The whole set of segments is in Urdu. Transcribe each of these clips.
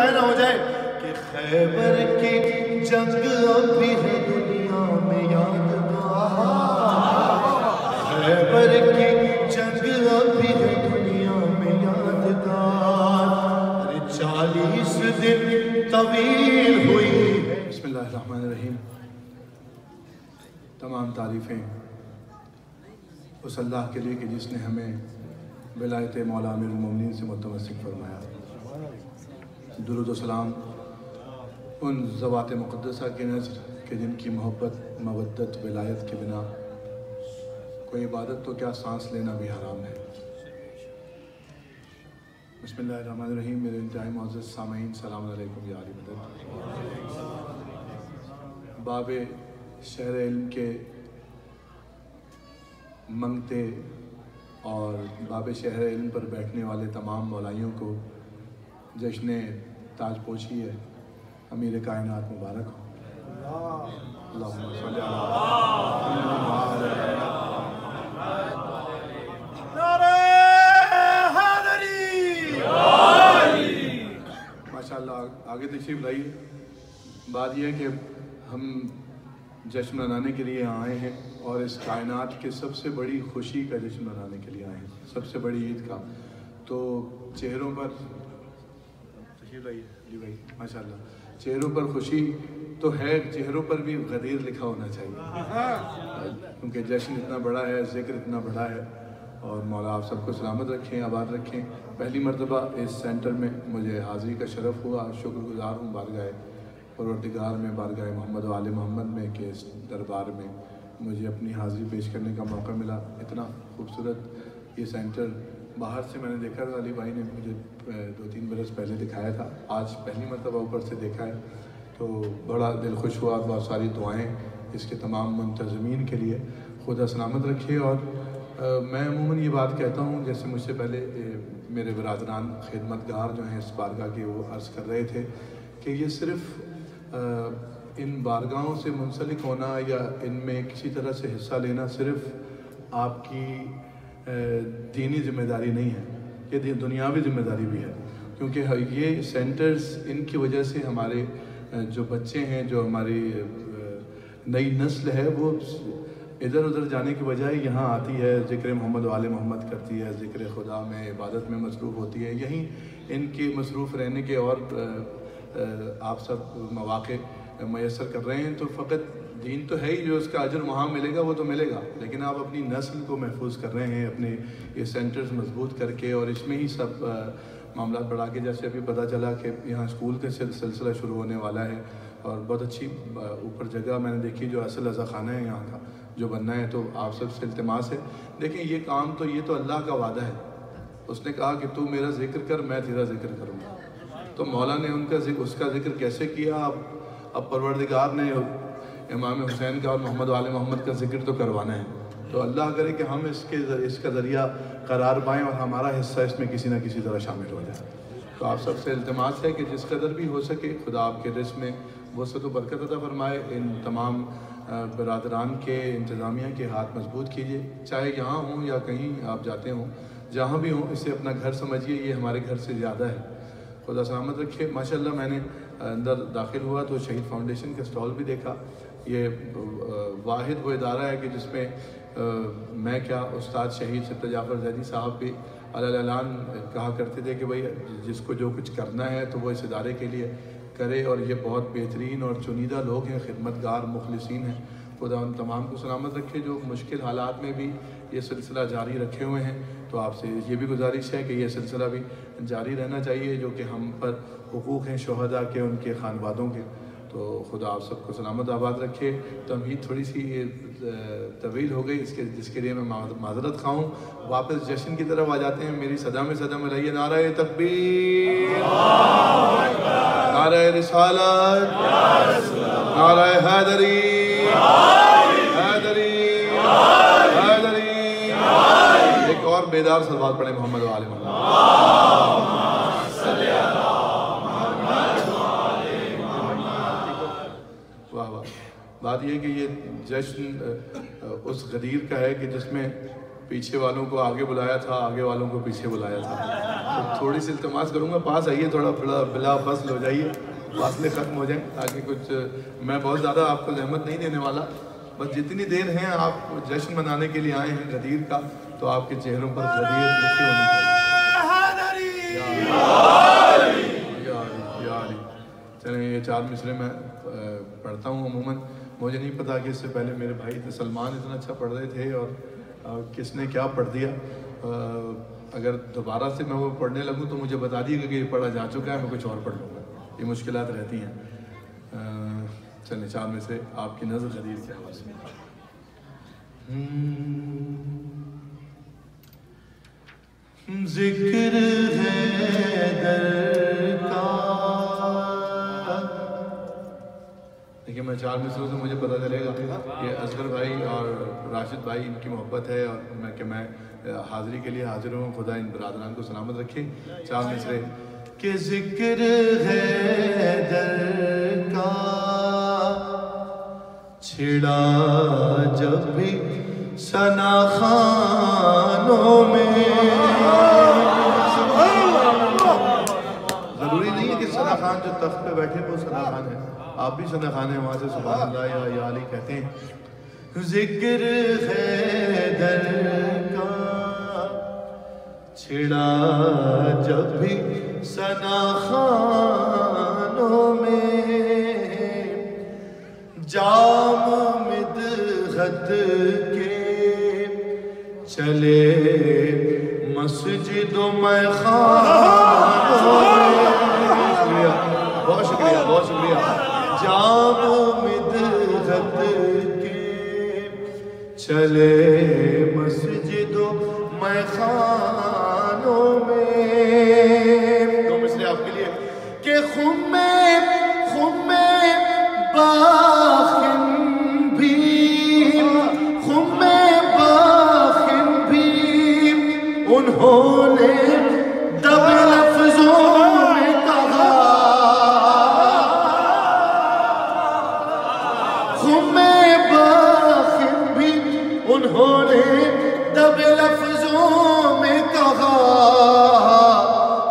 ضائع نہ ہو جائے کہ خیبر کی جنگ اب بھی ہے دنیا میں یادگار، خیبر کی جنگ اب بھی ہے دنیا میں یادگار، 40 دن طویل ہوئی ہے۔ بسم اللہ الرحمن الرحیم۔ تمام تعریفیں اس اللہ کے لیے کہ جس نے ہمیں ولایت مولا امیر المومنین سے متمسک فرمایا۔ درود و سلام ان ذوات مقدسہ کے نذر کہ جن کی محبت، مودت، ولایت کے بنا کوئی عبادت تو کیا سانس لینا بھی حرام ہے۔ بسم اللہ الرحمن الرحیم۔ میرے انتہائی معزز سامعین، السلام علیکم یا علی مدد۔ باب شہر علم کے منگتے اور باب شہر علم پر بیٹھنے والے تمام مولائیوں کو جشن تاج پوشی ہے امیر کائنات مبارک ہو۔ اللہم صلی علی ماشاءاللہ۔ آگے تشریف لائیے۔ بات یہ ہے کہ ہم جشن منانے کے لیے آئے ہیں اور اس کائنات کے سب سے بڑی خوشی کا جشن منانے کے لیے آئے ہیں، سب سے بڑی عید کا۔ تو چہروں پر تشریف لائیے جی بھائی، ماشاءاللہ، چہروں پر خوشی تو ہے، چہروں پر بھی غدیر لکھا ہونا چاہیے، کیونکہ جشن اتنا بڑا ہے، ذکر اتنا بڑا ہے، اور مولا آپ سب کو سلامت رکھیں، آباد رکھیں۔ پہلی مرتبہ اس سینٹر میں مجھے حاضری کا شرف ہوا، شکر گزار ہوں بارگاہ پروردگار میں، بارگاہ محمد و آل محمد میں کہ اس دربار میں مجھے اپنی حاضری پیش کرنے کا موقع ملا۔ اتنا خوبصورت یہ سینٹر باہر سے میں نے دیکھا تھا، علی بھائی نے مجھے 2-3 برس پہلے دکھایا تھا، آج پہلی مرتبہ اوپر سے دیکھا ہے تو بڑا دل خوش ہوا۔ بہت ساری دعائیں اس کے تمام منتظمین کے لیے، خدا سلامت رکھے۔ اور میں عموماً یہ بات کہتا ہوں، جیسے مجھ سے پہلے میرے برادران خدمتگار جو ہیں اس بارگاہ کے، وہ عرض کر رہے تھے کہ یہ صرف ان بارگاہوں سے منسلک ہونا یا ان میں کسی طرح سے حصہ لینا صرف آپ کی دینی ذمہ داری نہیں ہے، یہ دنیاوی ذمہ داری بھی ہے، کیونکہ یہ سینٹرز، ان کی وجہ سے ہمارے جو بچے ہیں، جو ہماری نئی نسل ہے، وہ ادھر ادھر جانے کی بجائے یہاں آتی ہے، ذکر محمد و آل محمد کرتی ہے، ذکر خدا میں، عبادت میں مصروف ہوتی ہے۔ یہیں ان کے مصروف رہنے کے اور آپ سب مواقع میسر کر رہے ہیں، تو فقط دین تو ہے ہی، جو اس کا اجر وہاں ملے گا وہ تو ملے گا، لیکن آپ اپنی نسل کو محفوظ کر رہے ہیں اپنے یہ سینٹرز مضبوط کر کے، اور اس میں ہی سب معاملات بڑھا کے، جیسے ابھی پتہ چلا کہ یہاں اسکول کا سلسلہ شروع ہونے والا ہے، اور بہت اچھی اوپر جگہ میں نے دیکھی جو اصل رضا خانہ ہے یہاں کا جو بننا ہے۔ تو آپ سب سے التماس ہے، دیکھیں یہ کام تو، یہ تو اللہ کا وعدہ ہے، اس نے کہا کہ تو میرا ذکر کر، میں تیرا ذکر کروں گا۔ تو مولا نے اس کا ذکر کیسے کیا؟ اب پروردگار نے امام حسین کا اور محمد و آل محمد کا ذکر تو کروانا ہے، تو اللہ کرے کہ ہم اس کا ذریعہ قرار پائیں اور ہمارا حصہ اس میں کسی نہ کسی طرح شامل ہو جائے۔ تو آپ سب سے التماس ہے کہ جس قدر بھی ہو سکے خدا آپ کے رزق میں وسعت و برکت عطا فرمائے۔ ان تمام برادران کے، انتظامیہ کے ہاتھ مضبوط کیجئے، چاہے یہاں ہوں یا کہیں آپ جاتے ہوں، جہاں بھی ہوں اسے اپنا گھر سمجھیے، یہ ہمارے گھر سے زیادہ ہے۔ خدا سلامت رکھے۔ ماشاءاللہ میں نے اندر داخل ہوا تو شہید فاؤنڈیشن کا سٹال بھی دیکھا۔ یہ واحد وہ ادارہ ہے کہ جس میں میں کیا، استاد شہید سید جعفر زیدی صاحب بھی اعلان کہا کرتے تھے کہ بھائی جس کو جو کچھ کرنا ہے تو وہ اس ادارے کے لیے کرے، اور یہ بہت بہترین اور چنیدہ لوگ ہیں، خدمتگار، مخلصین ہیں۔ خدا ان تمام کو سلامت رکھے جو مشکل حالات میں بھی یہ سلسلہ جاری رکھے ہوئے ہیں۔ تو آپ سے یہ بھی گزارش ہے کہ یہ سلسلہ بھی جاری رہنا چاہیے، جو کہ ہم پر حقوق ہیں شہداء کے، ان کے خانوادوں کے۔ تو خدا آپ سب کو سلامت آباد رکھے۔ تمہید تھوڑی سی طویل ہو گئی، جس کے لیے میں معذرت خواہ ہوں۔ واپس جشن کی طرف آ جاتے ہیں، میری صدا میں صدا ملائیے، نعرہ تکبیر، نعرہ رسالت، نعرہ حیدری، حیدری، حیدری۔ ایک اور بیدار صلوات پڑھیں محمد و آل محمد۔ واہ واہ۔ بات یہ کہ یہ جشن اس غدیر کا ہے کہ جس میں پیچھے والوں کو آگے بلایا تھا، آگے والوں کو پیچھے بلایا تھا. تو تھوڑی سی التماس کروں گا، پاس آئیے، تھوڑا بلا فصل ہو جائیے، فاصلے ختم ہو جائیں، تاکہ کچھ میں بہت زیادہ آپ کو زحمت نہیں دینے والا. بس جتنی دیر ہیں آپ جشن منانے کے لیے آئے ہیں غدیر کا، تو آپ کے چہروں پر غدیر لکھی ہونی چاہیے. چلیں یہ 4 مصرے میں پڑھتا ہوں. عموماً مجھے نہیں پتا کہ اس سے پہلے میرے بھائی تھے سلمان اتنا اچھا پڑھ رہے تھے اور کس نے کیا پڑھ دیا. اگر دوبارہ سے میں وہ پڑھنے لگوں تو مجھے بتا دیے گا کہ یہ پڑھا جا چکا ہے، میں کچھ اور پڑھ لوں گا. یہ مشکلات رہتی ہیں. چلیں 4 میں سے آپ کی نظر غدیر کے حوالے سے. ذکر ہے در کا. دیکھیے میں 4 مصروں سے مجھے پتہ چلے گا کہ اصغر بھائی اور راشد بھائی ان کی محبت ہے، اور میں حاضری کے لیے حاضر ہوں. خدا ان برادران کو سلامت رکھے. 4 مصرے. کہ ذکر ہے در کا چھڑا جب بھی ثنا خوانوں میں. ضروری نہیں ہے کہ ثنا خان جو تخت پہ بیٹھے وہ ثنا خان ہے، آپ بھی ثنا خان ہیں، وہاں سے سبحان اللہ یا علی کہتے ہیں. ذکر ہے در کا چھڑا جب بھی ثنا خوانوں میں. جام مدحت کے چلے مسجد و میخانوں میں. بہت شکریہ بہت شکریہ. جام مدحت کے چلے مسجد و میخانوں میں. 2 مصرے آپ کے لیے. کہ خم باخن بھی انہوں نے دب لفظوں میں کہا. خم باخن بھی انہوں نے دب لفظوں میں کہا.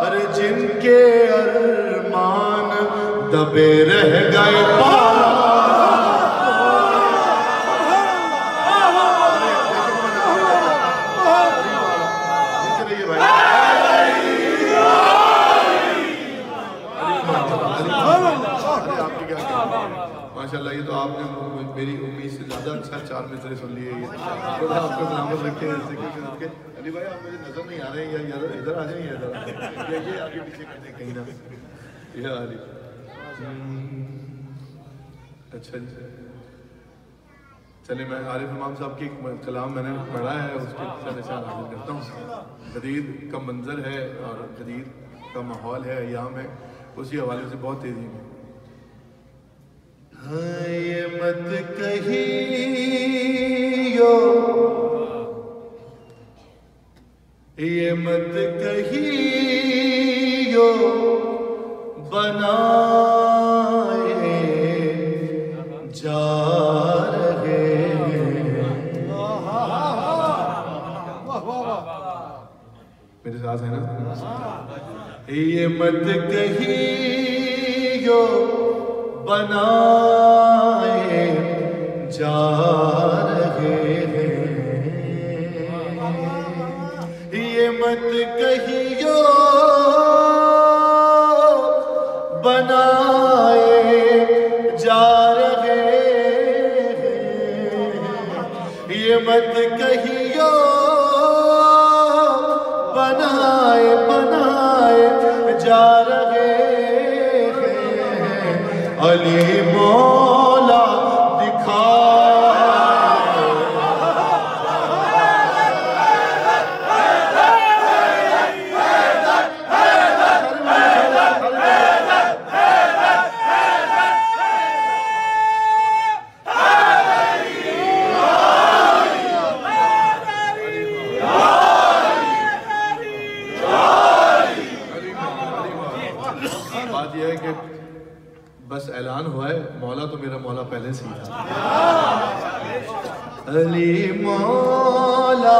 ارے جن کے ارمان دبے رہ گئے ماشاءاللہ. یہ تو آپ نے میری امید سے زیادہ اچھا 4 مصرے سن لیے. خدا آپ کو سلامت رکھے. علی بھائی آپ میری نظر نہیں آ رہے ہیں، یا ادھر آ جائیں، یا یہ آگے پیچھے کرتے ہیں کہیں نہ. یا علی. اچھا جی چلیں میں عارف امام صاحب کی ایک کلام میں نے پڑھا ہے، اس کے نشان حاصل کرتا ہوں. غدیر کا منظر ہے اور غدیر کا ماحول ہے، ایام ہے، اسی حوالے سے بہت تیزی میں. یہ مت کہیو یہ مت کہیو بنائے جا رہے ہیں. میرے ساتھ ہے نا. یہ مت کہیو بنائے جا رہے ہیں. یہ مت کہیو بنائے جا رہے ہیں. یہ مت کہیو بنائے جا رہے ہیں. علی مولا بات یہ ہے کہ بس اعلان ہوا ہے، مولا تو میرا مولا پہلے سے ہی تھا. علی مولا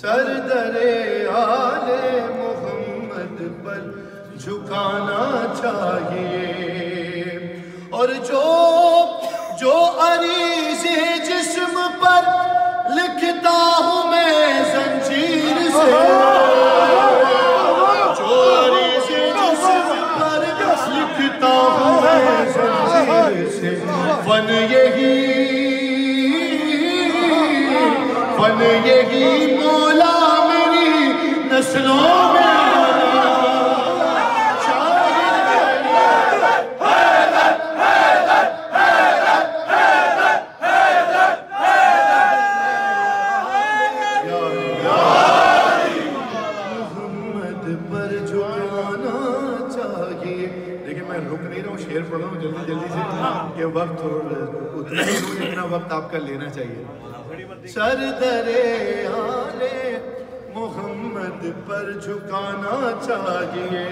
سردرے آلِ محمد پر جھکانا چاہیے اور جو عریضے جسم پر لکھتا ہوں میں زنجیر سے جو عریضے جسم پر لکھتا ہوں میں زنجیر سے فن یہی مولا میری نسلوں میں محمد پر جھکانا چاہیے. دیکھیں میں رک نہیں رہا ہوں, شعر پڑھ رہا ہوں جلدی سے کہ وقت اتنا وقت آپ کا لینا چاہیے. سردرے آلِ محمد پر جھکانا چاہیے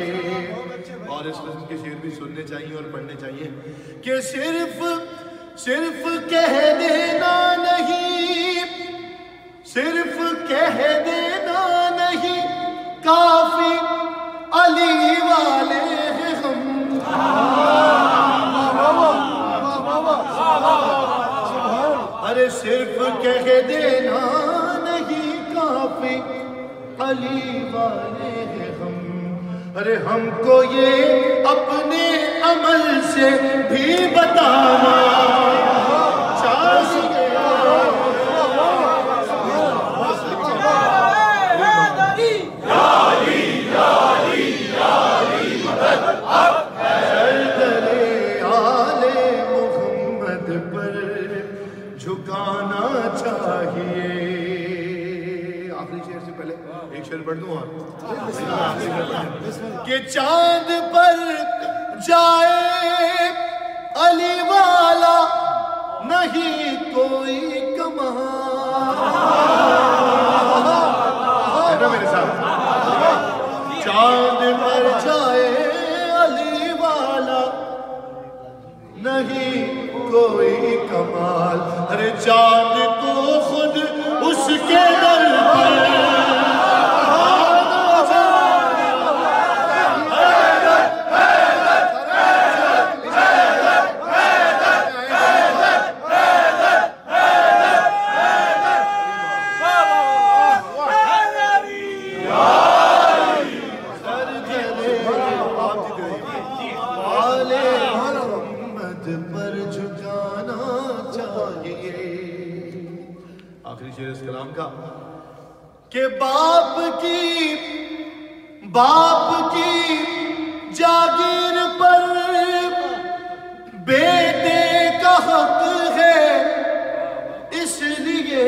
اور اس قسم کے شعر بھی سننے چاہیے اور پڑھنے چاہیے کہ صرف کہہ دینا نہیں, صرف کہہ دینا نہیں کافی, علی والے ہیں ہم. ارے صرف کہہ دینا نہیں کافی, علی والے ہیں ہم. ارے ہم کو یہ اپنے عمل سے بھی بتانا چاہیے. جھکانا چاہیے. آخری شعر سے پہلے ایک شعر پڑھ دوں آپ کہ چاند پر جائے علی والا نہیں کوئی کمال. ہے نا میرے ساتھ؟ چاند پر جائے علی والا نہیں کوئی کمال. ارے چاند کو خود اس کے در پر کہ باپ کی جاگیر پر بیٹے کا حق ہے, اس لیے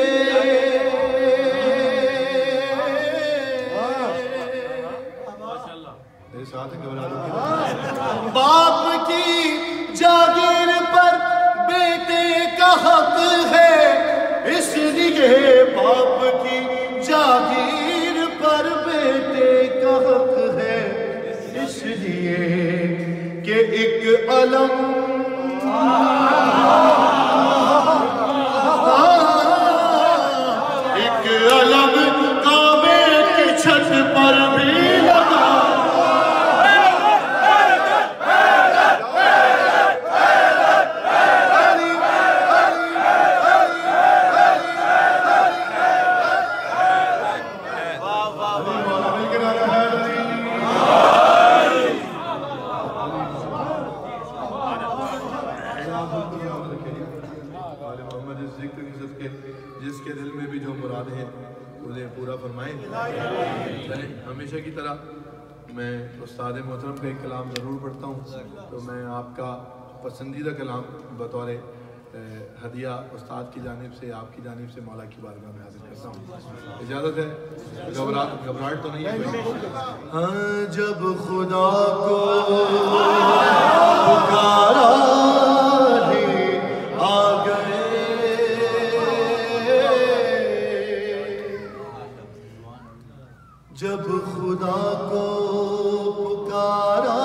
باپ کی جاگیر پر بیٹے کا حق ہے, اس لیے باپ کی جاگیر پر بیٹے کا حق ہے, اس لیے کہ ایک علم کعبے کی چھت پر بھی لگا. جس کے دل میں بھی جو مراد ہے انہیں پورا فرمائیں. ہمیشہ کی طرح میں استاد محترم کا ایک کلام ضرور پڑھتا ہوں, تو میں آپ کا پسندیدہ کلام بطور ہدیہ استاد کی جانب سے آپ کی جانب سے مولا کی بارگاہ میں حاضر کرتا ہوں. اجازت ہے؟ گھبراہٹ تو نہیں ہے؟ ہاں جب خدا کو پکارا ہی آ گئے, جب خدا کو پکارا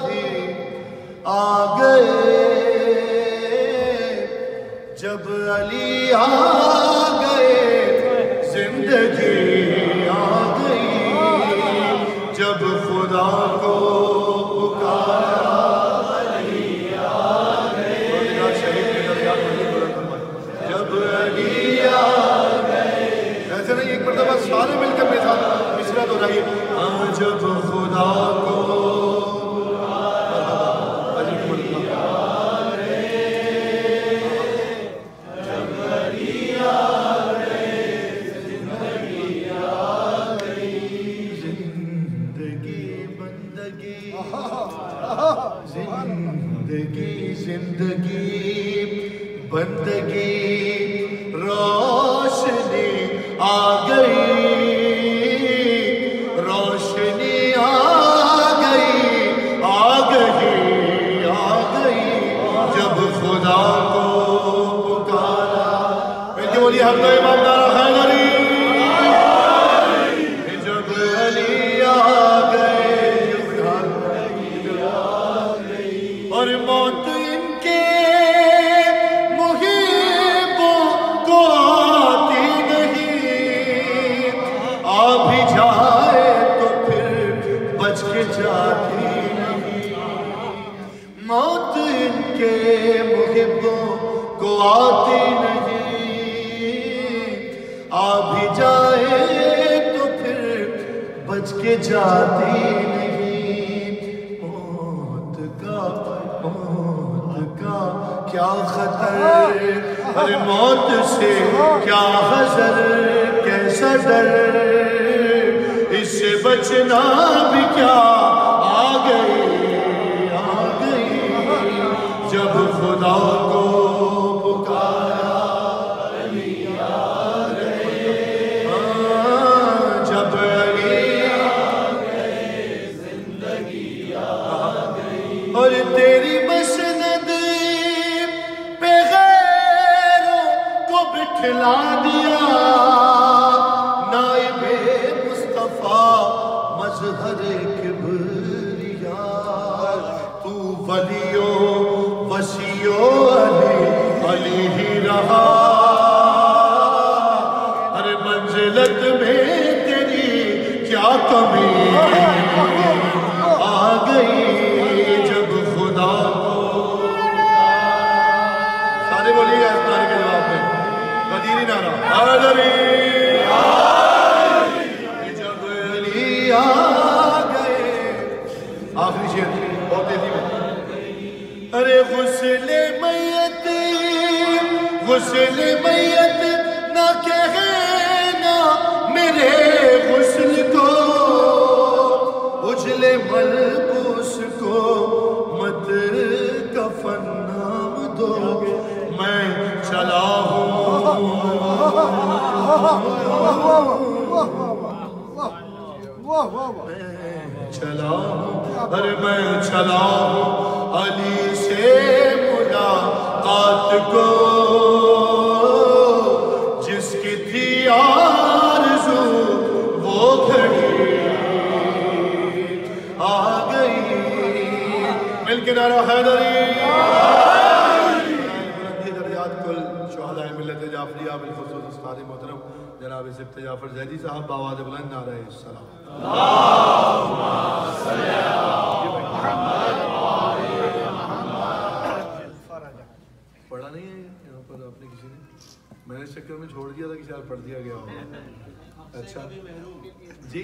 ہی آ گئے, جب علی آ گئے زندگی آ گئی, جب خدا کو پکارا علی آ گئے, جب علی آ گئے. ایسے نہیں, ایک مرتبہ سارے مل کر میرے ساتھ مصرع دہرائیے. ہاں جب خدا کو زندگی بندگی روشنی آ گئی, روشنی آ گئی, آ گئی, آ گئی, جب خدا کو پکارا. مل کے بولیے حمد و امام نعرہ حیدری. جب علی آ گئے اور موت ان کے محبوں کو آتی نہیں, آ بھی جائے تو پھر بچ کے جاتی نہیں. موت ان کے محبوں کو آتی نہیں, آ بھی جائے تو پھر بچ کے جاتی نہیں. موت کا کیا خطر, ارے موت سے کیا حذر, کیسا ڈر, اس سے بچنا بھی کیا, آ گئی, آ گئی, جب خدا کو پکارا علی آ گئے, جب علی آ گئے زندگی آ گئی, اور تیری مسند پہ غیروں کو بٹھلا دیا, نائب مصطفیٰ مظہر کبریا, تو ولیو وسیع علی ہی رہا, ہر منزلت میں تیری کیا کمی آ گئی, جب خدا کو. سارے بولیے گا اس نعرے کے جواب میں قدیری نعرہ حیدری. جب علی آ گئے, آخری شعر بہت تیزی میں. ارے غسل میت نہ کہنا میرے غسل کو, اجلے ملبوس کو مت کفن نام دو, میں چلا ہوں, چلا ہوں, ارے میں چلا ہوں علی سے ملاقات کو, جس کی تھی آرزو وہ گھڑی آ گئی. مل کے نعرہ حیدری. بلندی درجات کل شہدائے ملت جعفریہ بالخصوص استاد محترم جناب سبت جعفر زیدی صاحب بآواز بلند نعرہ السلام. اللہم صلی علی محمد پڑھا نہیں ہے یہاں پر آپ نے کسی نے؟ میں نے اس چکر میں چھوڑ دیا تھا کہ شاید پڑھ دیا گیا ہوگا. اچھا جی,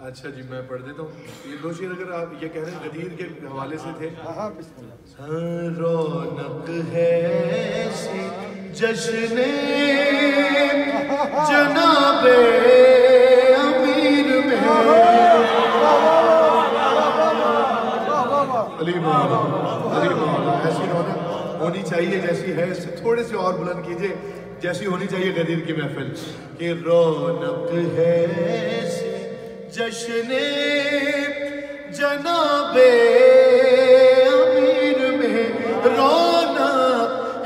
اچھا جی میں پڑھ دیتا ہوں. یہ دو شعر اگر آپ یہ کہہ رہے ہیں غدیر کے حوالے سے تھے. رونق ہے ایسی جشن جناب امیر میں, علی مولا, علی مولا, ایسی رونق ہونی چاہیے جیسی ہے. تھوڑے سے اور بلند کیجئے جیسی ہونی چاہیے غدیر کی محفل. کہ رونق ہے ایسی جشن جناب امیر میں, رونق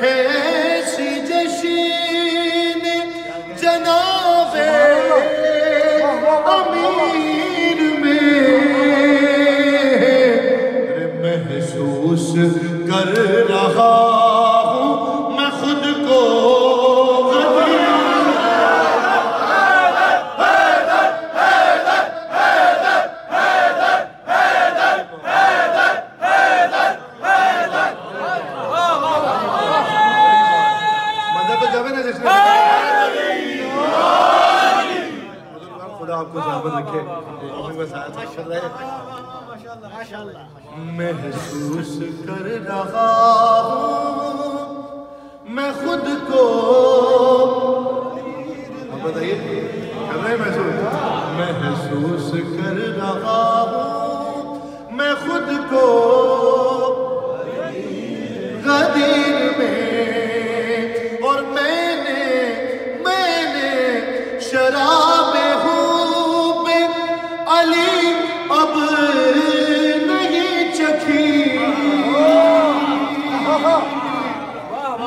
ہے ایسی جشن جناب امیر میں, محسوس کر رہا ہوں میں خود کو محسوس کر رہا ہوں میں خود کو. اب بتائیے کر رہے ہیں محسوس کر رہا ہوں میں خود کو غدیر میں, اور میں نے شراب حب علی اب نہیں چکھی.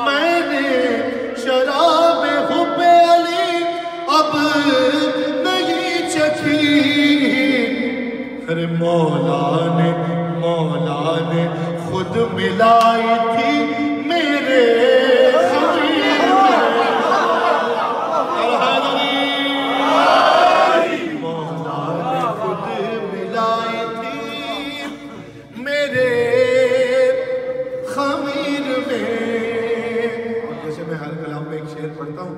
میں نے شراب حب علی اب نہیں چکھی. ارے مولا نے خود ملائی تھی میرے خمیر میں, مولا نے خود ملائی تھی میرے خمیر میں. جیسے میں ہر کلام میں ایک شعر پڑھتا ہوں,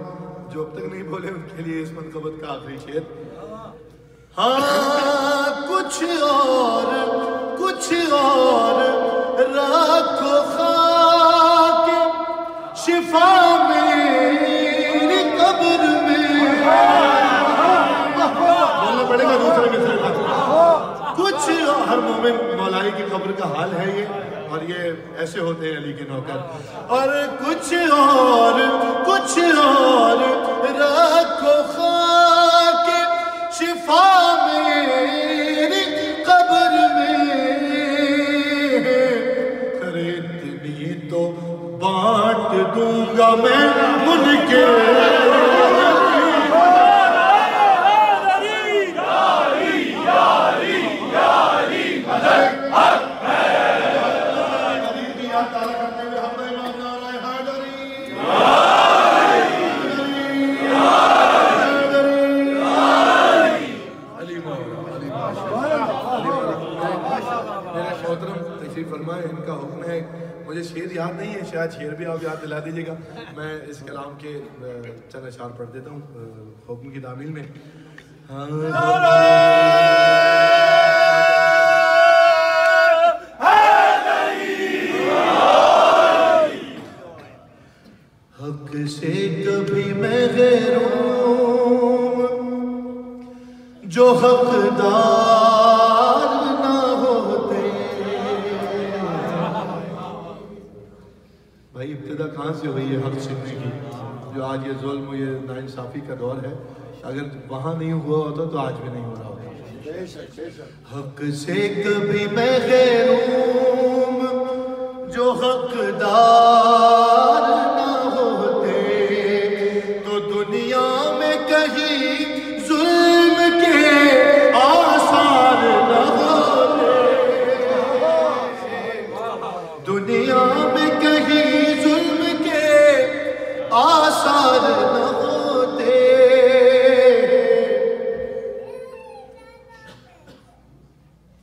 جو اب تک نہیں بولے ان کے لیے اس منقبت کا آخری شعر. ہاں کچھ اور رکھو خاک شفا میری قبر میں. بولنا پڑے گا دوسرے مصرے کا. کچھ ہر مومن مولائی کی قبر کا حال ہے یہ, اور یہ ایسے ہوتے ہیں علی کے نوکر. اور کچھ اور رکھو خاک شفا میری قبر میں. کرے اتنی تو بانٹ دوں گا میں ان کے فرمائے. ان کا حکم ہے, مجھے شعر یاد نہیں ہے, شاید شعر بھی آپ یاد دلا دیجیے گا. میں اس کلام کے چند اشعار پڑھ دیتا ہوں حکم کی تعمیل میں. حق سے کبھی میں غیر ہوں جو حقدار نہ ہوتے. بھائی ابتدا کہاں سے ہوئی ہے حق چھیننے کی, جو آج یہ ظلم و یہ ناانصافی کا دور ہے. اگر وہاں نہیں ہوا ہوتا تو آج بھی نہیں ہو رہا ہوتا. حق سے کبھی میں غیر ہوں جو حقدار نہ ہوتے, تو دنیا میں کہیں ظلم کے آثار نہ ہوتے. دنیا میں کہیں ظلم کے آثار نہ ہوتے.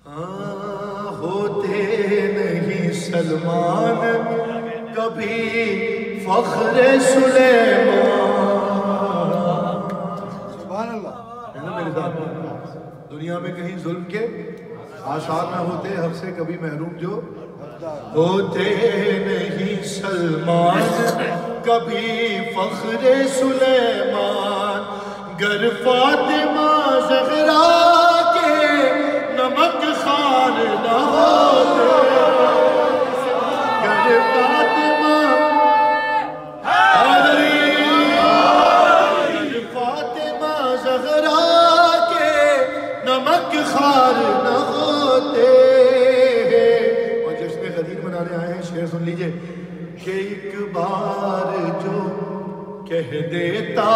ہاں ہوتے نہیں سلمان کبھی فخر سلیمان. سبحان اللہ ہے نا میرے ساتھ. دنیا میں کہیں ظلم کے آثار نہ ہوتے, حق سے کبھی محروم جو ہوتے نہیں سلمان کبھی فخر سلیمان. گر فاطمہ زہرا کے نمک خوار نہ ہوتے, گر کہ ایک بار جو کہہ دیتا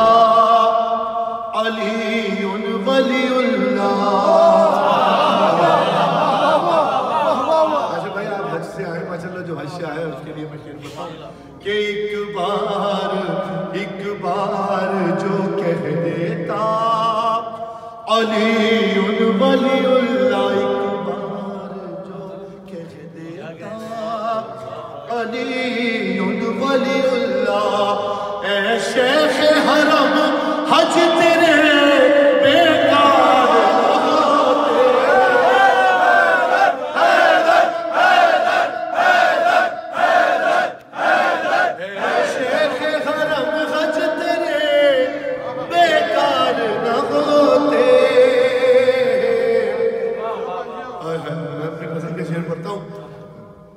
علی ولی اللہ. اچھا بھائی آپ حج سے آئے ماشاء اللہ, جو حج سے آئے اس کے لیے میں شعر بتاؤں کہ ایک بار جو کہہ دیتا علی ولی اللہ, ایک بار جو کہہ دیتا علی ولی اللہ, اے شیخ حرم حج تیرے بیکار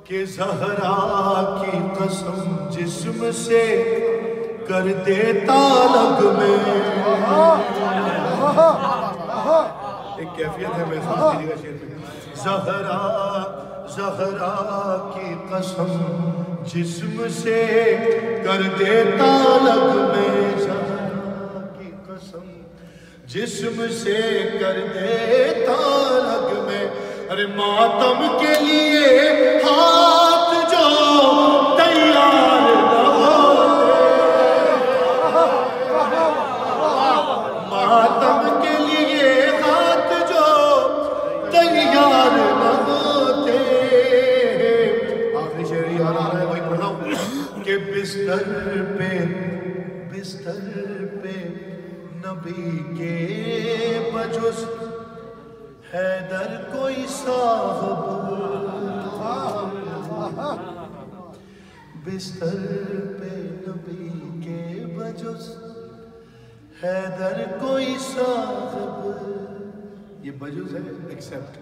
کہ زہرا کی قسم جسم سے کر دیتا لگ میں. ایک کیفیت ہے محسوس کیجیے گا شعر میں. زہرا کی قسم جسم سے کر دیتا لگ میں. زہرا کی قسم جسم سے کر دیتا لگ میں. ارے ماتم کے لیے ہاتھ جو تیار نہ ہوتے, ماتم کے لیے ہاتھ جو تیار نہ ہوتے. آخری شعر یاد آ رہا ہے وہی پڑھ رہا ہوں کہ بستر پہ نبی کے بجز حیدر کوئی صاحب, بستر پہ نبی کے بجز حیدر کوئی صاحب. یہ بجز ہے ایکسپٹ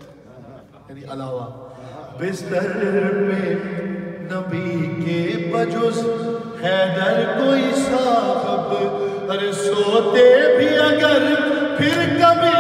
یعنی علاوہ. بستر پہ نبی کے بجز حیدر کوئی صاحب, ارے سوتے بھی اگر پھر کبھی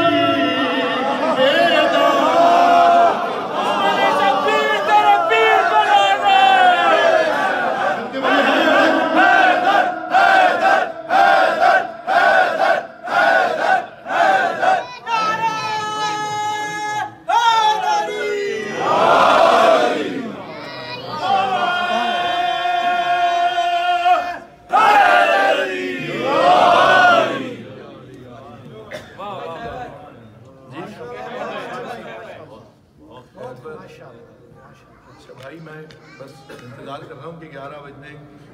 بھائی میں بس انتظار کر رہا ہوں کہ 11 بجنے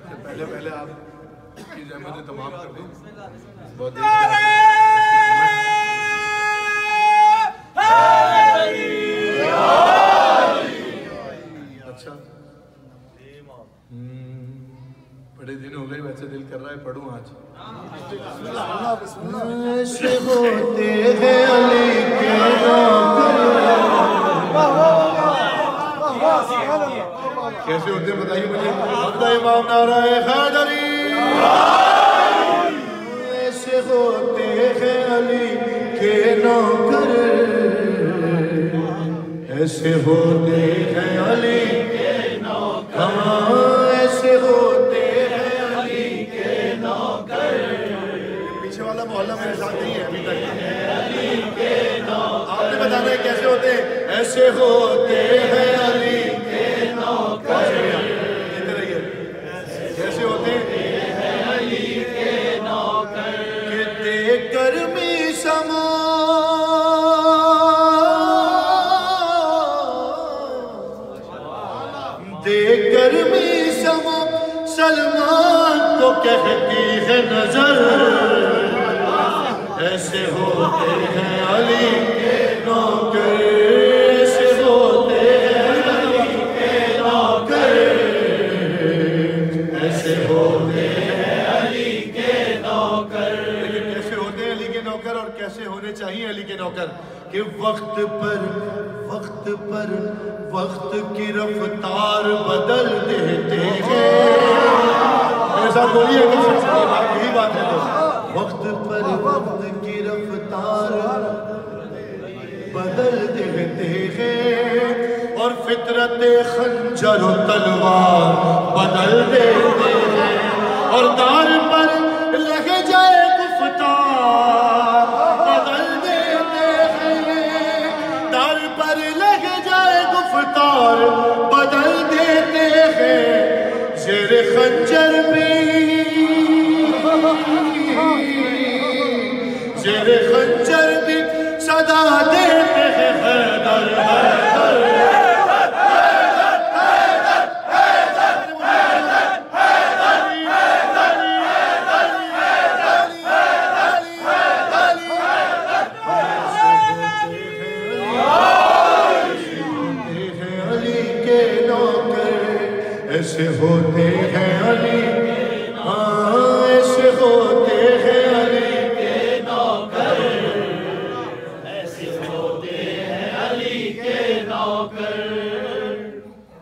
سے پہلے آپ کی زحمتیں تمام کر دیں. بہت اچھا, بڑے دن ہو گئے, ویسے دل کر رہا ہے پڑھوں آج. ایسے ہوتے ہیں علی کے کیسے ہوتے ہیں بتائیے مجھے. امام نعرہ حیدری. ایسے ہوتے ہیں علی کے نوکر, ایسے ہوتے ہیں علی کے نوکر, ایسے ہوتے ہیں علی کے نوکر. پیچھے والا محلہ میرے ساتھ نہیں ہے ابھی تک. آپ نے بتانا ہے کیسے ہوتے ہیں. ایسے ہوتے ہیں علی کے نوکر, کیسے ہوتے ہیں علی کے نوکر, کہ دے گرمی سما دے گرمی سما سلمان کو کہتی ہے نظر. ایسے ہوتے ہیں علی کے نوکر, ایسے ہوتے ہیں علی کے نوکر, ایسے ہوتے ہیں علی کے نوکر. لیکن کیسے ہوتے ہیں علی کے نوکر اور کیسے ہونے چاہیے علی کے نوکر؟ کہ وقت کی رفتار بدل دیتے ہیں. میرے ساتھ بولیے یہی بات ہے. تو وقت کی رفتار بدل دیتے ہیں اور فطرت خنجر و تلوار بدل دیتے ہیں اور دار پر لہجہ گفتار بدل دیتے ہیں دار پر لہجہ گفتار بدل دیتے ہیں زیر خنجر بھی زیر خنجر بھی صدا دیتے ہیں حیدر حیدر ایسے ہوتے ہیں علی ہاں ایسے ہوتے ہیں علی کے نوکر ایسے ہوتے ہیں علی کے نوکر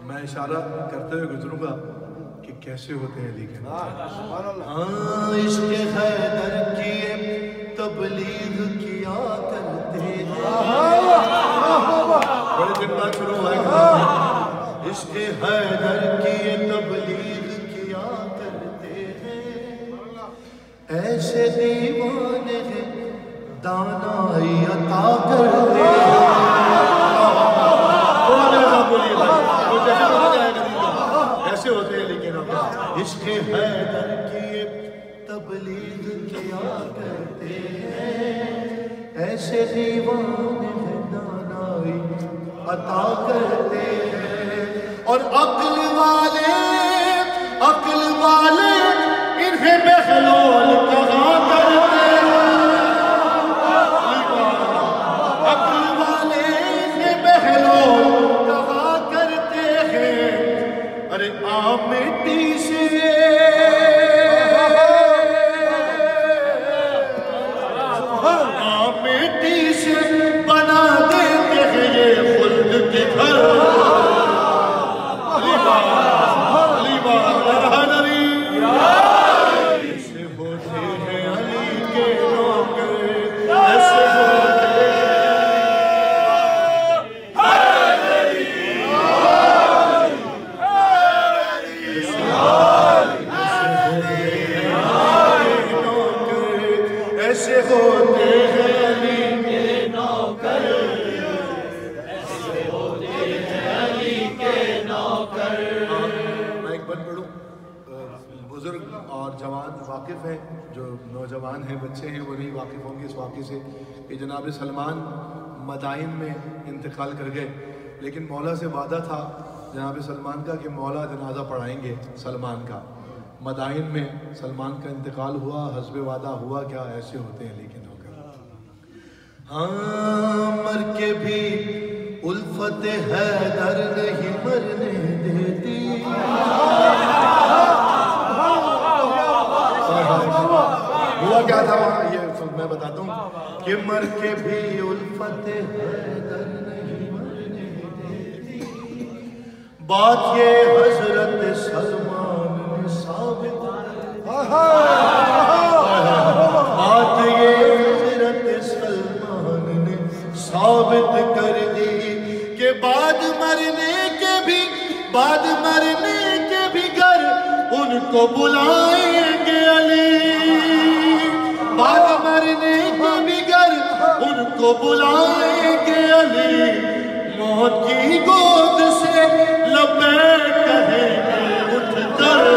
میں اشارہ کرتے ہوئے گزروں گا کہ کیسے ہوتے ہیں علی کے نوکر ہاں عشق حیدر کی تبلیغ کیا کرتے ہیں بڑے دن بعد شروع ہوا ہے عشق حیدر کی تبلیغ کیا کرتے ہیں ایسے دیوانے ہیں دانائی عطا کرتے ہیں ایسے ہوتے ہیں لیکن عشق حیدر کی تبلیغ کیا کرتے ہیں ایسے دیوانے ہیں دانائی عطا کرتے ہیں اور عقل والے انہیں بہلول کہا کرتے ہیں عقل والے انہیں بہلول کہا کرتے ہیں ارے مٹی سے مٹی سے بنا دیتے ہیں یہ خلد کے گھر ایسے ہوتے ہیں علی کے نوکر ایسے ہوتے ایسے ہوتے ہیں علی کے نوکر ایسے ہوتے ہیں علی کے نوکر میں ایک بات پڑھوں بزرگ اور جوان واقف ہیں جو نوجوان ہیں بچے ہیں وہ نہیں واقف ہوں گے اس واقعے سے کہ جناب سلمان مدائن میں انتقال کر گئے لیکن مولا سے وعدہ تھا جناب سلمان کا کہ مولا جنازہ پڑھائیں گے سلمان کا مدائن میں سلمان کا انتقال ہوا حسب وعدہ ہوا کیا ایسے ہوتے ہیں لیکن ہاں مر کے بھی الفت حیدر نہیں مرنے دیتی ہوا کیا تھا وہاں یہ میں بتاتا ہوں کہ مر کے بھی الفت حیدر نہیں مرنے دیتی بات یہ حضرت سلمان نے ثابت بات یہ حضرت سلمان نے ثابت کر دی کہ بعد مرنے کے بھی گھر ان کو بلائیں گے علی بعد مرنے کے بھی گھر ان کو بلائیں گے علی موت کی گود سے لبیک کہیں گے اٹھ کر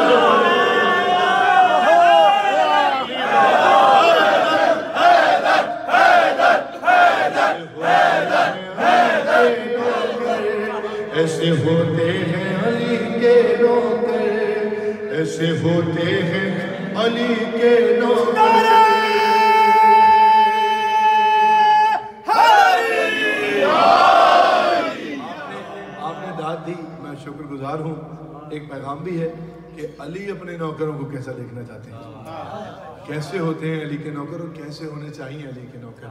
ایسے ہوتے ہیں علی کے نوکر ایسے ہوتے ہیں علی کے نوکر آپ نے داد دی میں شکر گزار ہوں ایک پیغام بھی ہے کہ علی اپنے نوکروں کو کیسا دیکھنا چاہتے ہیں کیسے ہوتے ہیں علی کے نوکر اور کیسے ہونے چاہیے علی کے نوکر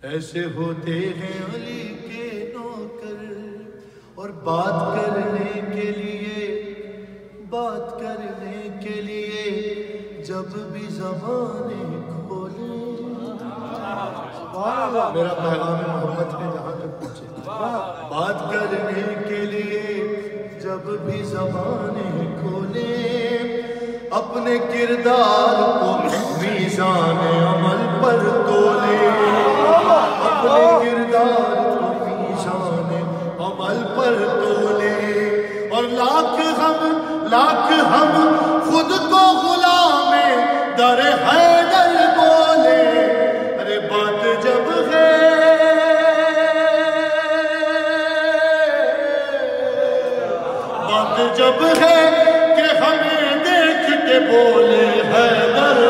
ایسے ہوتے ہیں علی کے نوکر اور بات کرنے کے لیے جب بھی زبانیں کھولے میرا پیغام محمد نے جہاں تک پہنچے بات کرنے کے لیے جب بھی زبانیں کھولے اپنے کردار کو میزان عمل پر تولے اپنے کردار کو میزان عمل پر تولے اور لاکھ ہم خود کو غلام در حیدر بولے ارے بات جب ہے جب ہے کہ ہمیں دیکھ کے بولے حیدر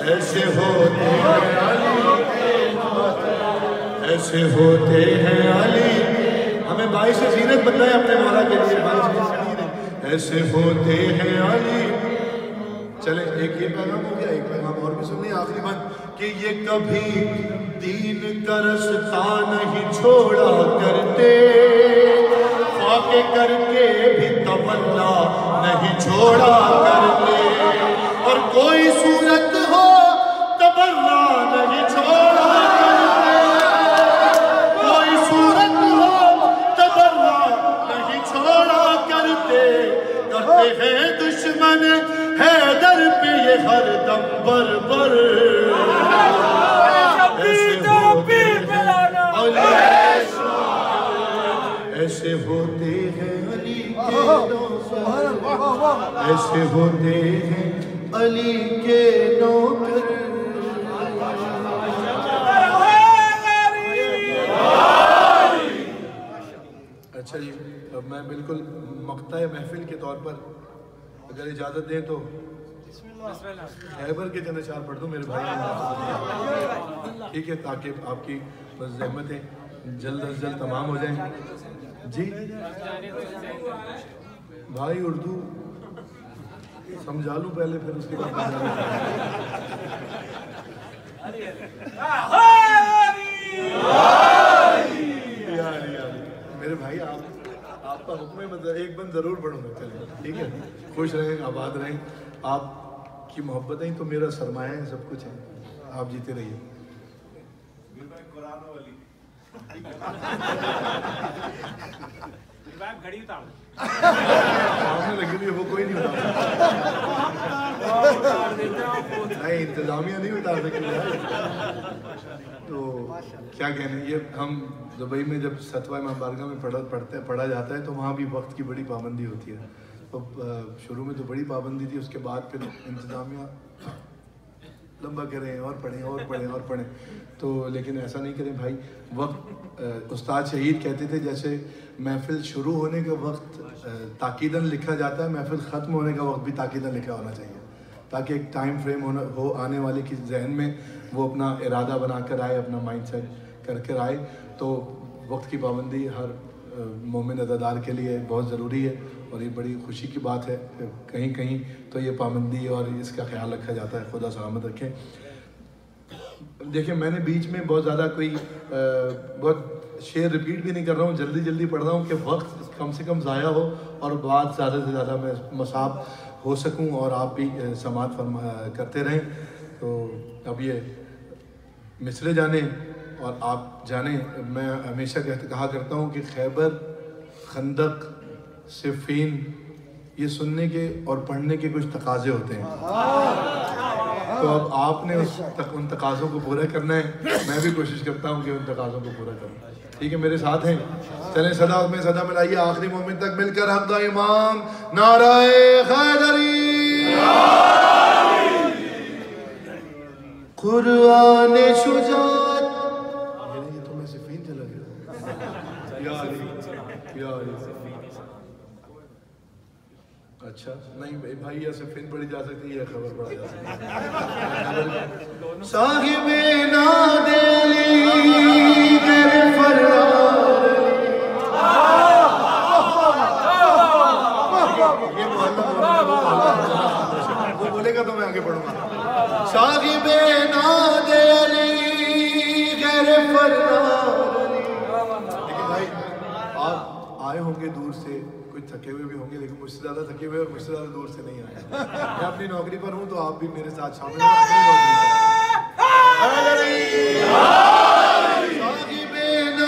ایسے ہوتے ہیں علی ایسے ہوتے ہیں علی ہمیں باعث زینت بننا ہے اپنے مولا کے لیے ایسے ہوتے ہیں علی چلیں ایک یہ پیغام ہو گیا ایک پیغام اور بھی سنیں آخری بات کہ یہ کبھی دین کا رستہ نہیں چھوڑا کرتے فاقے کر کے بھی تمنا نہیں چھوڑا کرتے اور کوئی صورت ہو تمنا نہیں چھوڑا کرتے کوئی صورت ہو تمنا نہیں چھوڑا کرتے کرتے ہیں دشمن حیدر پہ یہ ہر دم بربر ایسے ہوتے ہیں علی کے نوکر ایسے ہوتے ہیں علی کے نوکر اچھا جی اب میں بالکل مقطع محفل کے طور پر اگر اجازت دیں تو خیبر کے چند اشعار پڑھ دوں میرے بھائی ٹھیک ہے تاکہ آپ کی زحمتیں جلد از جلد تمام ہو جائیں جی بھائی اردو سمجھا لوں پہلے پھر اس کے بعد میرے بھائی آپ کا حکم ہے ایک بند ضرور پڑھوں گا چلیں ٹھیک ہے خوش رہیں آباد رہیں آپ کی محبتیں تو میرا سرمایہ ہے سب کچھ ہے آپ جیتے رہیے گھڑی اتار لگی ہوئی وہ کوئی نہیں نہیں انتظامیہ نہیں اتار سکتی تو کیا کہنے یہ ہم دبئی میں جب ستوہ امام بارگاہ میں پڑھا جاتا ہے تو وہاں بھی وقت کی بڑی پابندی ہوتی ہے تو شروع میں تو بڑی پابندی تھی اس کے بعد پھر انتظامیہ لمبا کریں اور پڑھیں اور پڑھیں اور پڑھیں تو لیکن ایسا نہیں کریں بھائی وقت استاد شہید کہتے تھے جیسے محفل شروع ہونے کا وقت تاکیداً لکھا جاتا ہے محفل ختم ہونے کا وقت بھی تاکیداً لکھا ہونا چاہیے تاکہ ایک ٹائم فریم ہو آنے والے کی ذہن میں وہ اپنا ارادہ بنا کر آئے اپنا مائنڈ سیٹ کر کر آئے تو وقت کی پابندی ہر مومن عزادار کے لیے بہت ضروری ہے اور یہ بڑی خوشی کی بات ہے کہیں کہیں تو یہ پابندی اور اس کا خیال رکھا جاتا ہے خدا سلامت رکھے دیکھیں میں نے بیچ میں بہت زیادہ بہت شعر ریپیٹ بھی نہیں کر رہا ہوں جلدی پڑھ رہا ہوں کہ وقت کم سے کم ضائع ہو اور بات زیادہ سے زیادہ میں مصاب ہو سکوں اور آپ بھی سماعت کرتے رہیں تو اب یہ مصرے جانے اور آپ جانیں میں ہمیشہ کہا کرتا ہوں کہ خیبر خندق صفین یہ سننے کے اور پڑھنے کے کچھ تقاضے ہوتے ہیں تو اب آپ نے ان تقاضوں کو پورا کرنا ہے میں بھی کوشش کرتا ہوں کہ ان تقاضوں کو پورا کروں ٹھیک ہے میرے ساتھ ہیں چلیں صدا میں صدا ملائیے آخری مومن تک مل کر حق دا امام نعرہ حیدری قرآن شجاعت یہ تو میں صفین چلا گیا یا علی اچھا نہیں بھائی یا صفین پڑھی جا سکتی ہے خبر پڑھا جا سکتی ہے صاحب ناد علی غیر فرار وہ بولے گا تو میں آگے پڑھوں گا صاحب ناد علی غیر فرار لیکن بھائی آپ آئے ہوں گے دور سے کچھ تھکے ہوئے بھی ہوں گے لیکن مجھ سے زیادہ تھکے ہوئے اور مجھ سے زیادہ دور سے نہیں آئے میں اپنی نوکری پر ہوں تو آپ بھی میرے ساتھ شامل ہیں اپنی نوکری پر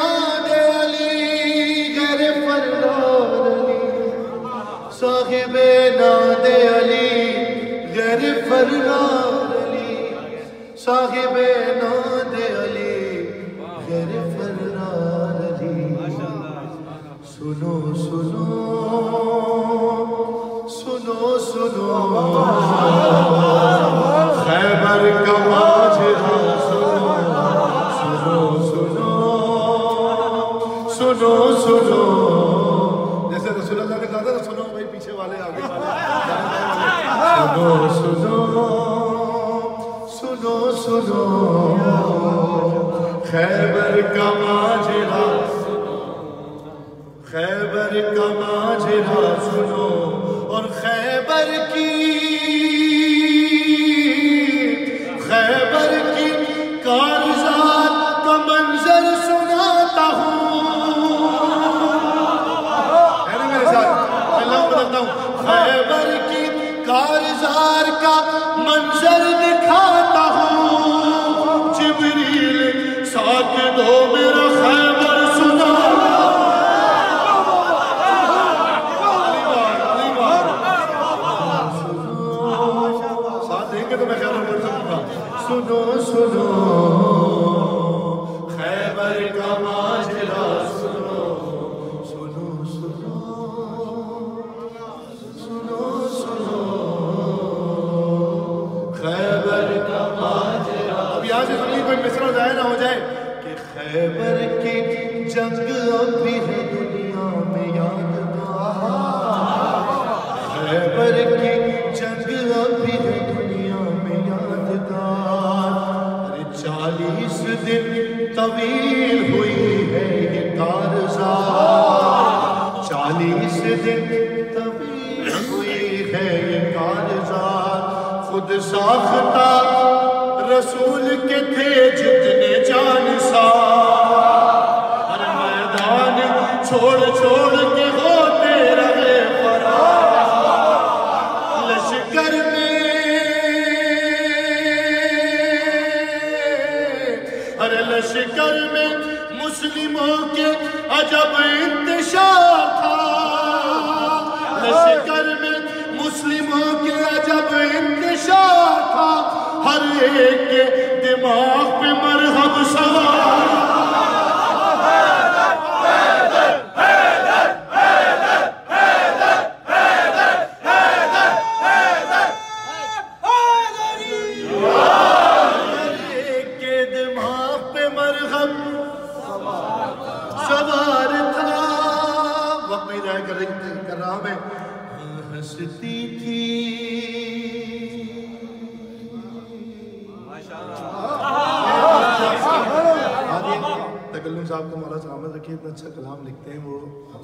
صاحب ناد علی غیر فرار علی صاحب ناد علی غیر فرار علی سنو سنو سنو سنو خیبر کا ماجرا سنو سنو سنو سنو سنو جیسے رسول اللہ نے کہا تھا سنو بھائی پیچھے والے آگے والے سنو سنو سنو سنو خیبر کا ماجرا خیبر کا ماجرا سنو اور خیبر کی کارزات کا منظر سناتا ہوں ہے نا میرے ساتھ میں لوگ بتاتا ہوں خیبر کی کارزار کا منظر دکھاتا ہوں جبریل ساتھ دو میرا خیبر سنا ساتھ دیں گے تو میں خیبر پڑھ سکوں گا سنو سنو خیبر کا ماجرا سنو سنو سنو سنو سنو خیبر کا ماجرا اب یہاں سے سنیے کوئی مصرع ضائع نہ ہو جائے کہ خیبر کی جنگ اب بھی ہے دنیا میں یادگار خیبر کی جنگ اب بھی ہے دنیا میں یادگار 40 دن طویل ہوئی ہے یہ کارزار 40 دن طویل ہوئی ہے یہ کارزار خود ساختہ رسول کے تھے جتنے جانسار ہر میدان چھوڑ چھوڑ کے ہوتے رہے فرار لشکر میں ہر لشکر میں مسلموں کے عجب انتشار تھا لشکر میں مسلموں کے عجب انتشار تھا ہر ایک کے دماغ پہ مرہم سوار ہنستی تھی تکلم صاحب کو مولا سلامت رکھیے اتنا اچھا کلام لکھتے ہیں وہ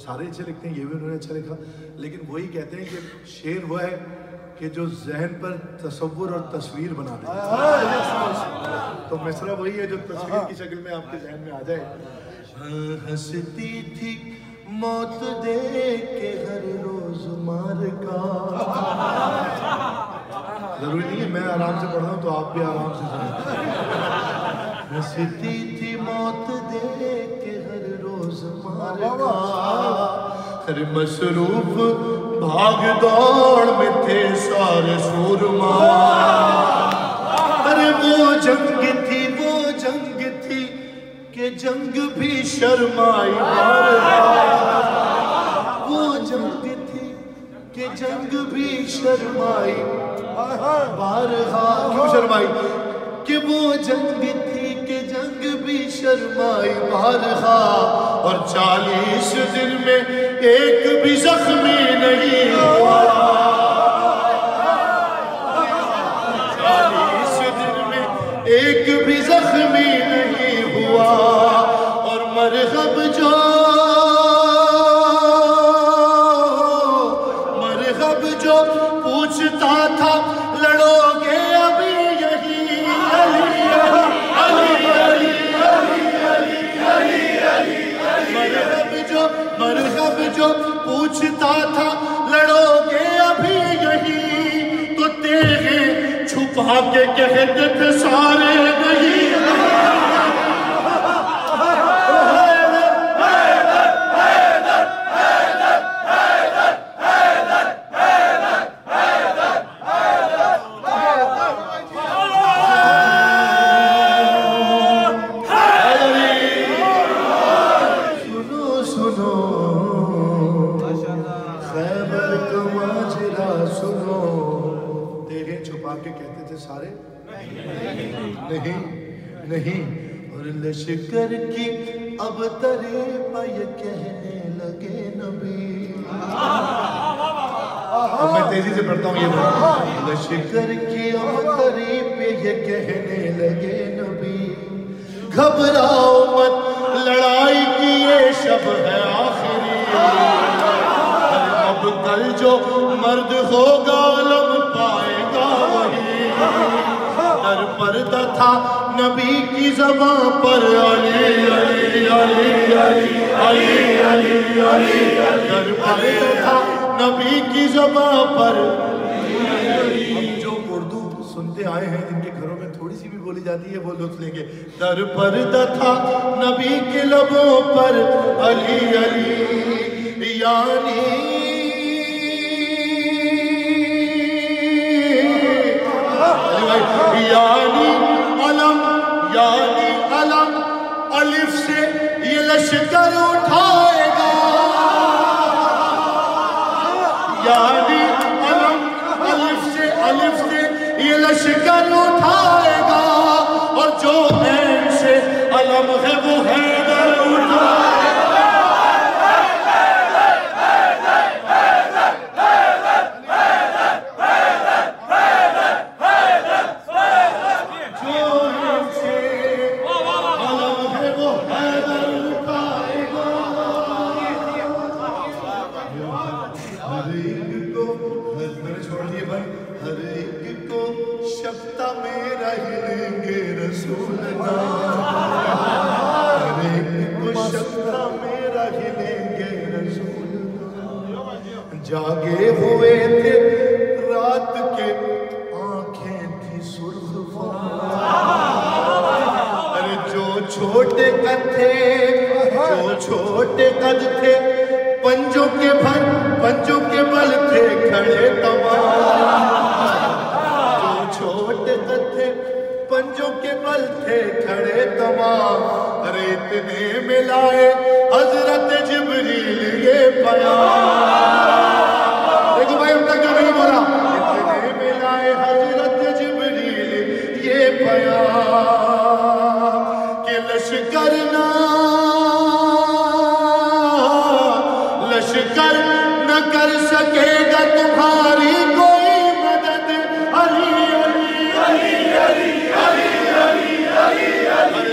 سارے اچھے لکھتے ہیں یہ بھی انہوں نے اچھا لکھا لیکن وہی کہتے ہیں کہ شعر وہ ہے کہ جو ذہن پر تصور اور تصویر بنا دے تو مصرع وہی ہے جو تصویر کی شکل میں آپ کے ذہن میں آ جائے ہنستی تھی موت دیکھ کے ہر روز مار کا ضروری نہیں ہے میں آرام سے پڑھ رہا ہوں تو آپ بھی آرام سے سنیں ہنستی تھی موت دیکھ کے ہر روز مار کا ہر مصروف بھاگ دوڑ میں تھے سارے سورما ارے وہ جنگ تھی کہ جنگ بھی شرمائی وہ جنگ تھی کہ جنگ بھی شرمائی بارہا کیوں شرمائی کہ وہ جنگ تھی کہ جنگ بھی شرمائی بارہا اور 40 دن میں ایک بھی زخمی نہیں ہوا 40 دن میں ایک بھی زخمی نہیں ہوا اور مرغب جو پوچھتا تھا لڑو گے ابھی یہی علی علی علی علی علی علی مرغب جو پوچھتا تھا لڑو گے ابھی یہی تو تیرے چھپا کے کہتے تھے سارے نہیں سارے نہیں اور لشکر کی اب ترے پہ یہ کہنے لگے نبی. اب میں تیزی سے پڑھتا ہوں یہ لشکر کی اب ترے پہ یہ کہنے لگے نبی گھبراؤ مت لڑائی کی یہ شب ہے آخری اب کل جو مرد ہوگا علم پائے گا وہی در پردہ تھا نبی کی زبان پر علی علی علی علی علی علی علی در پردہ تھا نبی کی زبان پر. ہم جو اردو سنتے آئے ہیں جن کے گھروں میں تھوڑی سی بھی بولی جاتی ہے وہ لطف لیں گے. در پردہ تھا نبی کے لبوں پر علی علی یعنی علم الف سے یہ لشکر اٹھائے گا یعنی علم الف سے یہ لشکر اٹھائے گا اور جو عین سے علم ہے وہ حیدر اٹھائے گا. جاگے ہوئے تھے رات کے آنکھیں تھی سرخ ارے جو چھوٹے قد تھے پنجوں کے بل تھے کھڑے تمام جو چھوٹے قد تھے پنجوں کے بل تھے کھڑے تمام ارے اتنے میں لائے حضرت جبریل یہ پیام. دیکھو بھائی ہم تک جو نہیں بولا اتنے میں لائے حضرت جبریل یہ پیام کہ لشکر نہ کر سکے گا تمہاری کوئی مدد علی علی علی علی علی علی علی علی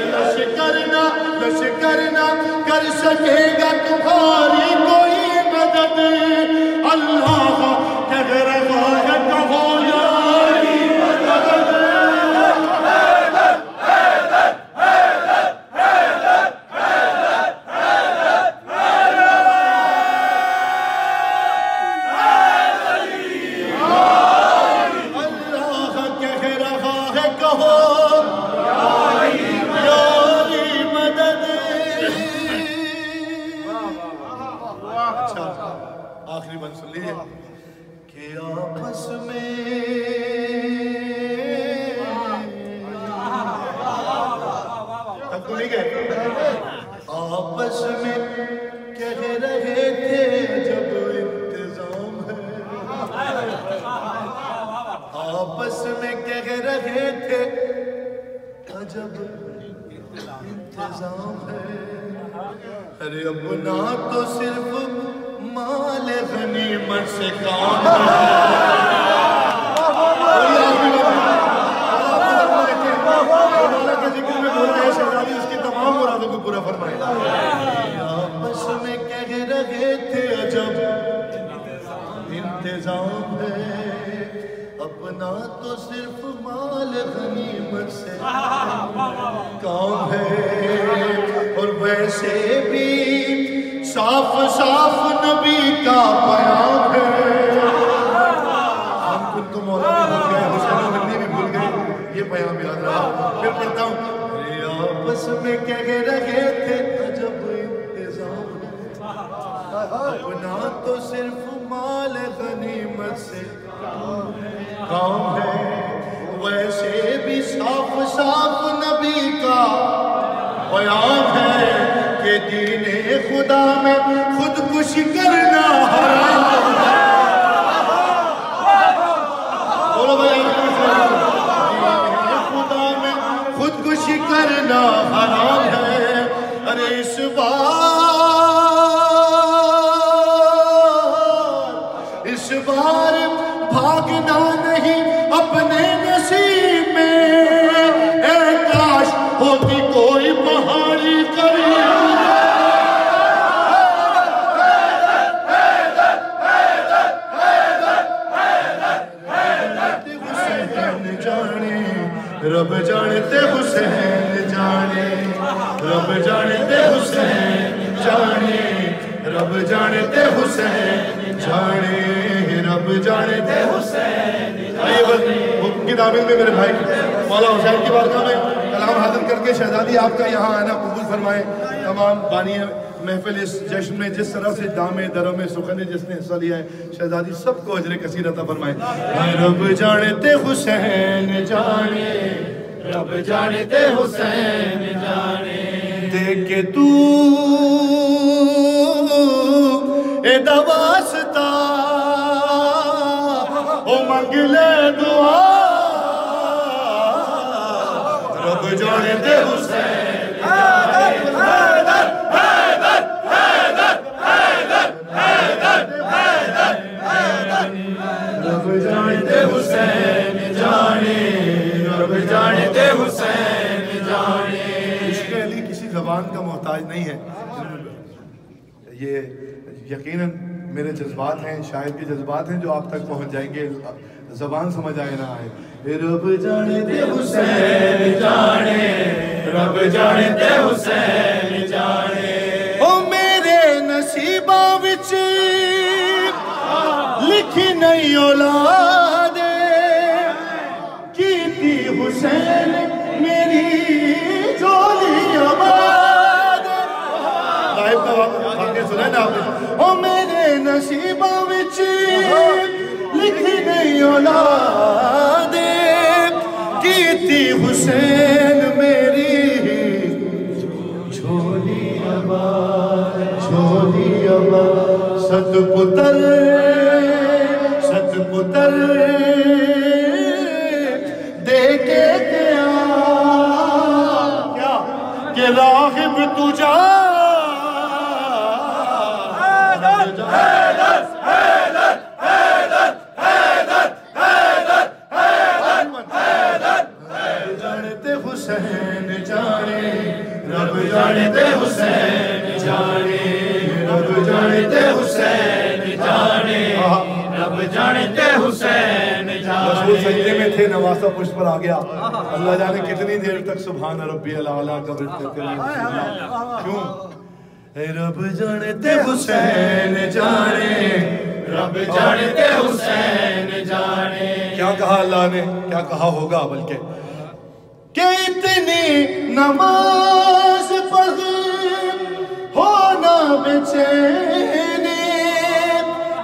لشکر نہ کر سکے گا تمہاری کوئی مدد اللہ کہہ رہا ہے کہو یا علی مدد. آخری بند سن لیجئے کہ آپس میں تب تو نہیں گئے آپس میں کہہ رہے تھے جب انتظام ہے آپس میں کہہ رہے تھے جب انتظام ہے ارے اپنا تو صرف مال غنیمت سے کام ہے. اللہ کے ذکر میں بولتے ہیں شہزادی اس کی تمام مرادوں کو پورا فرمائے. آپس میں کہہ رہے تھے عجب انتظام ہے اپنا تو صرف مال غنیمت سے کام ہے اور ویسے بھی صاف نبی کا پیام ہے. ہم خود تو مولا بھی بھول گئے حسین و غنی بھی بھول گئے یہ پیام یاد رہا. پھر پڑھتا ہوں آپس میں کہہ رہے تھے عجب انتظام ہے اپنا تو صرف مال غنیمت سے کام ہے ویسے بھی صاف نبی کا پیام ہے کہ دین خدا میں خودکشی کرنا حرام ہے. بولو بھائی حرام ہے. ارے اس بار بھاگنا نہیں اپنے نصیب میں. اے کاش ہوتی کوئی پہاڑی قریب. رب جانتے حسین جانے, رب جانتے حسین جانے, رب جانتے حسین جانے, رب جانتے حسین. آئیے بس حکم کی تعمیل میں میرے بھائی مولا حسین کی بارگاہ میں کلام حاضر کر کے شہزادی آپ کا یہاں آنا قبول فرمائیں. تمام بانی محفل اس جشن میں جس طرح سے دامے درم سخن جس نے حصہ لیا ہے, شہزادی سب کو اجر کثیر عطا فرمائے. رب جانتے حسین جانے, رب جانتے حسین جانے. دیکھ کے تو اے دواستا او منگ لے دعا. رب جانتے حسین رب جانتے حسین جانے, رب جانتے حسین جانے. عشق علی کسی زبان کا محتاج نہیں ہے. یہ یقیناً میرے جذبات ہیں, شاعر کے جذبات ہیں جو آپ تک پہنچ جائیں گے, زبان سمجھ آئے نہ آئے. رب جانتے حسین جانے, رب جانتے حسین جانے. او میرے نصیباں وچ لکھی نہیں اولاد کیتی حسین میری جھولی آباد. غائب کا واقعہ سنا ہے نا آپ نے. او میرے نصیباں وچ لکھی نہیں اولاد کیتی حسین میری جھولی آباد, جھولی آباد. ست پتر دے کے گیا کیا کہ راغب تجا. جانتے حسین جانے, رب جانتے حسین جانے, رب جانتے حسین جانے, رب جانتے حسین جانے. رسول سجدے میں تھے, نواسا پشت پر آ گیا. اللہ جانے کتنی دیر تک سبحان ربی الاعلیٰ کا ورد کرتے رہے. کیوں؟ رب جانتے حسین جانے, رب جانتے حسین جانے. کیا کہا اللہ نے, کیا کہا ہوگا بلکہ کہ اتنی نماز پڑھی ہونا بے چینی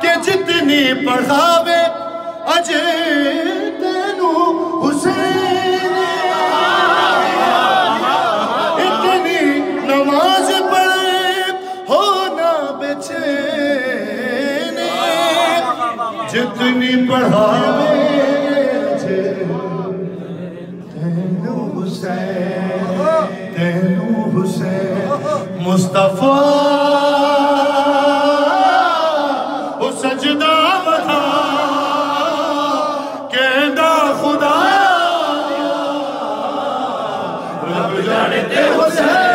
کہ جتنی پڑھاوے اجے تینو حسین. اتنی نماز پڑھے ہونا بے چینی جتنی پڑھاوے اجے تینو حسین, تینو حسین. مصطفیٰ او سجدہ بتا کہندہ خدا. رب جانتے حسین